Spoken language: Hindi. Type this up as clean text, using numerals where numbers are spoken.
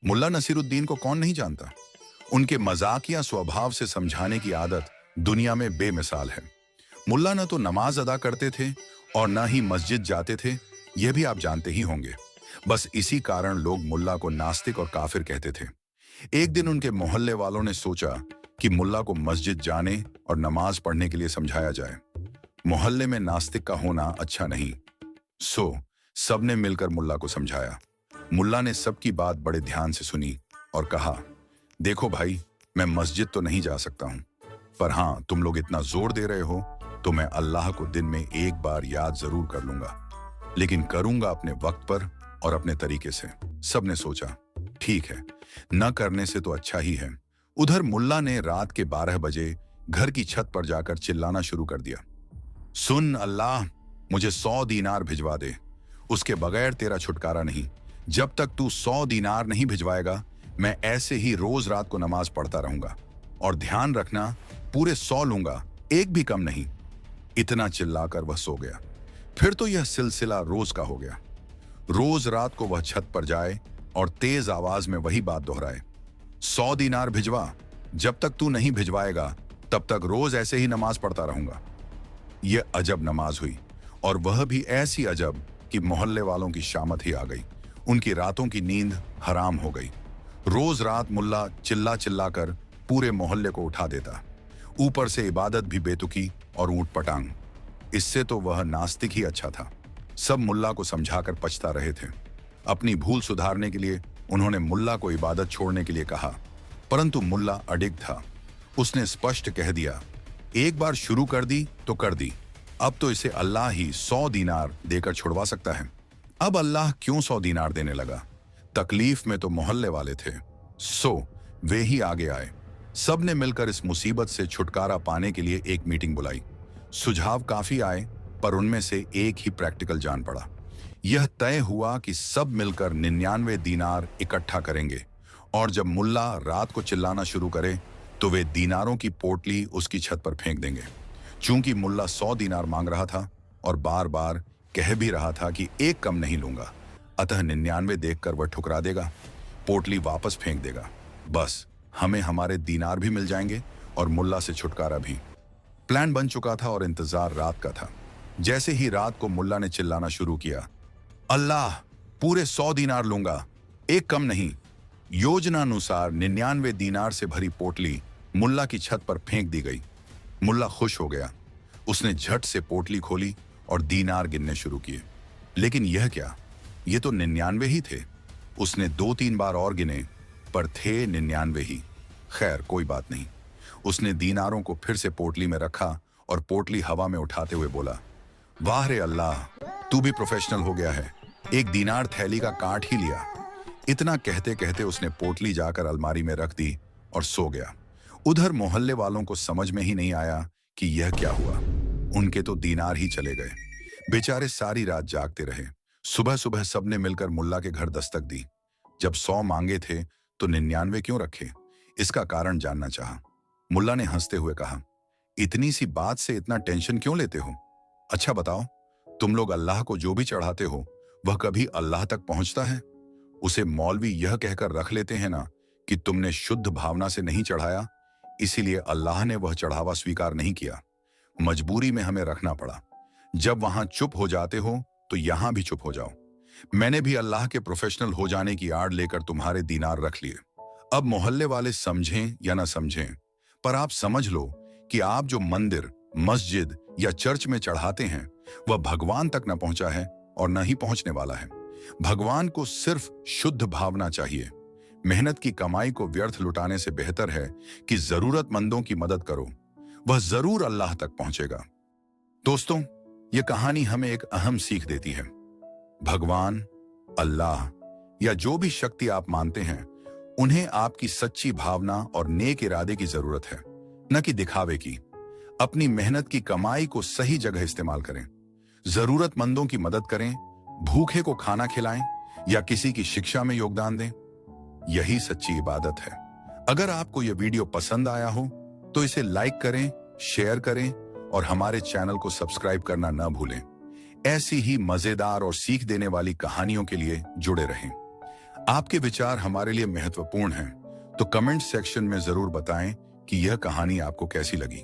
मुल्ला नसीरुद्दीन को कौन नहीं जानता। उनके मजाकिया स्वभाव से समझाने की आदत दुनिया में बेमिसाल है। मुल्ला न तो नमाज अदा करते थे और न ही मस्जिद जाते थे, यह भी आप जानते ही होंगे। बस इसी कारण लोग मुल्ला को नास्तिक और काफिर कहते थे। एक दिन उनके मोहल्ले वालों ने सोचा कि मुल्ला को मस्जिद जाने और नमाज पढ़ने के लिए समझाया जाए। मोहल्ले में नास्तिक का होना अच्छा नहीं, सो सबने मिलकर मुल्ला को समझाया। मुल्ला ने सबकी बात बड़े ध्यान से सुनी और कहा, देखो भाई, मैं मस्जिद तो नहीं जा सकता हूं, पर हाँ, तुम लोग इतना जोर दे रहे हो तो मैं अल्लाह को दिन में एक बार याद जरूर कर लूंगा, लेकिन करूंगा अपने वक्त पर और अपने तरीके से। सबने सोचा, ठीक है, न करने से तो अच्छा ही है। उधर मुल्ला ने रात के 12 बजे घर की छत पर जाकर चिल्लाना शुरू कर दिया, सुन अल्लाह, मुझे 100 दीनार भिजवा दे, उसके बगैर तेरा छुटकारा नहीं। जब तक तू 100 दीनार नहीं भिजवाएगा, मैं ऐसे ही रोज रात को नमाज पढ़ता रहूंगा, और ध्यान रखना, पूरे 100 लूंगा, एक भी कम नहीं। इतना चिल्लाकर वह सो गया। फिर तो यह सिलसिला रोज का हो गया। रोज रात को वह छत पर जाए और तेज आवाज में वही बात दोहराए, 100 दीनार भिजवा, जब तक तू नहीं भिजवाएगा तब तक रोज ऐसे ही नमाज पढ़ता रहूंगा। यह अजब नमाज हुई, और वह भी ऐसी अजब कि मोहल्ले वालों की शामत ही आ गई। उनकी रातों की नींद हराम हो गई। रोज रात मुल्ला चिल्ला चिल्ला कर पूरे मोहल्ले को उठा देता, ऊपर से इबादत भी बेतुकी और ऊंट पटांग। इससे तो वह नास्तिक ही अच्छा था। सब मुल्ला को समझाकर पछता रहे थे। अपनी भूल सुधारने के लिए उन्होंने मुल्ला को इबादत छोड़ने के लिए कहा, परंतु मुल्ला अडिग था। उसने स्पष्ट कह दिया, एक बार शुरू कर दी तो कर दी, अब तो इसे अल्लाह ही 100 दीनार देकर छुड़वा सकता है। अब अल्लाह क्यों 100 दीनार देने लगा? तकलीफ में तो मोहल्ले वाले थे, सो वे ही आगे आए। सबने मिलकर इस मुसीबत से छुटकारा पाने के लिए एक मीटिंग बुलाई। सुझाव काफी आए, पर उनमें से एक ही प्रैक्टिकल जान पड़ा। यह तय हुआ कि सब मिलकर 99 दीनार इकट्ठा करेंगे, और जब मुल्ला रात को चिल्लाना शुरू करे तो वे दीनारों की पोटली उसकी छत पर फेंक देंगे। चूंकि मुल्ला 100 दीनार मांग रहा था और बार बार कह भी रहा था कि एक कम नहीं लूंगा, अतः 99 देखकर वह ठुकरा देगा, पोटली वापस फेंक देगा। बस हमें हमारे दीनार भी मिल जाएंगे और मुल्ला से छुटकारा भी। प्लान बन चुका था और इंतजार रात का था। जैसे ही रात को मुल्ला ने चिल्लाना शुरू किया, अल्लाह, पूरे 100 दीनार लूंगा, एक कम नहीं। योजनानुसार 99 दीनार से भरी पोटली मुल्ला की छत पर फेंक दी गई। मुल्ला खुश हो गया। उसने झट से पोटली खोली और दीनार गिनने शुरू किए। लेकिन यह क्या, ये तो 99 ही थे। उसने 2-3 बार और गिने, पर थे 99 ही। खैर, कोई बात नहीं। उसने दीनारों को फिर से पोटली में रखा और पोटली हवा में उठाते हुए बोला, वाह रे अल्लाह, तू भी प्रोफेशनल हो गया है, एक दीनार थैली का काट ही लिया। इतना कहते कहते उसने पोटली जाकर अलमारी में रख दी और सो गया। उधर मोहल्ले वालों को समझ में ही नहीं आया कि यह क्या हुआ। उनके तो दीनार ही चले गए। बेचारे सारी रात जागते रहे। सुबह सुबह सबने मिलकर मुल्ला के घर दस्तक दी। जब 100 मांगे थे तो 99 क्यों रखे? इसका कारण जानना चाहा। मुल्ला ने हंसते हुए कहा, इतनी सी बात से इतना टेंशन क्यों लेते हो? अच्छा बताओ, तुम लोग अल्लाह को जो भी चढ़ाते हो वह कभी अल्लाह तक पहुंचता है? उसे मौलवी यह कहकर रख लेते हैं ना कि तुमने शुद्ध भावना से नहीं चढ़ाया, इसीलिए अल्लाह ने वह चढ़ावा स्वीकार नहीं किया। मजबूरी में हमें रखना पड़ा। जब वहां चुप हो जाते हो तो यहां भी चुप हो जाओ। मैंने भी अल्लाह के प्रोफेशनल हो जाने की आड़ लेकर तुम्हारे दीनार रख लिए। अब मोहल्ले वाले समझें या ना समझें, पर आप समझ लो कि आप जो मंदिर, मस्जिद या चर्च में चढ़ाते हैं वह भगवान तक न पहुंचा है और न ही पहुंचने वाला है। भगवान को सिर्फ शुद्ध भावना चाहिए। मेहनत की कमाई को व्यर्थ लुटाने से बेहतर है कि जरूरतमंदों की मदद करो, वह जरूर अल्लाह तक पहुंचेगा। दोस्तों, यह कहानी हमें एक अहम सीख देती है। भगवान, अल्लाह या जो भी शक्ति आप मानते हैं, उन्हें आपकी सच्ची भावना और नेक इरादे की जरूरत है, न कि दिखावे की। अपनी मेहनत की कमाई को सही जगह इस्तेमाल करें, जरूरतमंदों की मदद करें, भूखे को खाना खिलाएं या किसी की शिक्षा में योगदान दें। यही सच्ची इबादत है। अगर आपको यह वीडियो पसंद आया हो तो इसे लाइक करें, शेयर करें और हमारे चैनल को सब्सक्राइब करना न भूलें। ऐसी ही मजेदार और सीख देने वाली कहानियों के लिए जुड़े रहें। आपके विचार हमारे लिए महत्वपूर्ण हैं, तो कमेंट सेक्शन में जरूर बताएं कि यह कहानी आपको कैसी लगी।